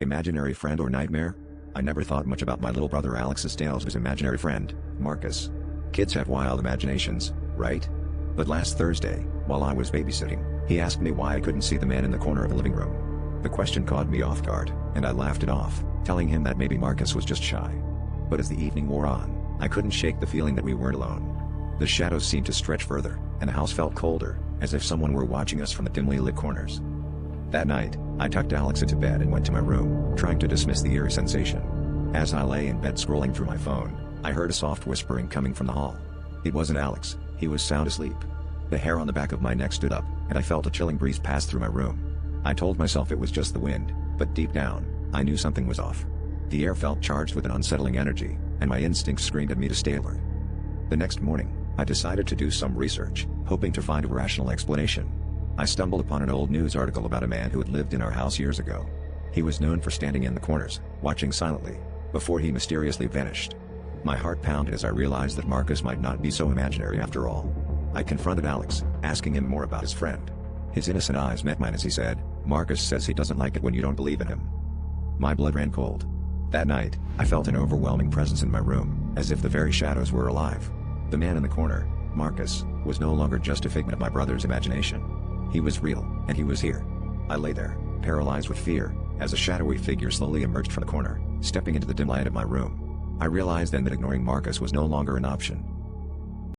Imaginary friend or nightmare? I never thought much about my little brother Alex's tales of his imaginary friend, Marcus. Kids have wild imaginations, right? But last Thursday, while I was babysitting, he asked me why I couldn't see the man in the corner of the living room. The question caught me off guard, and I laughed it off, telling him that maybe Marcus was just shy. But as the evening wore on, I couldn't shake the feeling that we weren't alone. The shadows seemed to stretch further, and the house felt colder, as if someone were watching us from the dimly lit corners. That night, I tucked Alex into bed and went to my room, trying to dismiss the eerie sensation. As I lay in bed scrolling through my phone, I heard a soft whispering coming from the hall. It wasn't Alex, he was sound asleep. The hair on the back of my neck stood up, and I felt a chilling breeze pass through my room. I told myself it was just the wind, but deep down, I knew something was off. The air felt charged with an unsettling energy, and my instincts screamed at me to stay alert. The next morning, I decided to do some research, hoping to find a rational explanation. I stumbled upon an old news article about a man who had lived in our house years ago. He was known for standing in the corners, watching silently, before he mysteriously vanished. My heart pounded as I realized that Marcus might not be so imaginary after all. I confronted Alex, asking him more about his friend. His innocent eyes met mine as he said, "Marcus says he doesn't like it when you don't believe in him." My blood ran cold. That night, I felt an overwhelming presence in my room, as if the very shadows were alive. The man in the corner, Marcus, was no longer just a figment of my brother's imagination. He was real, and he was here. I lay there, paralyzed with fear, as a shadowy figure slowly emerged from the corner, stepping into the dim light of my room. I realized then that ignoring Marcus was no longer an option.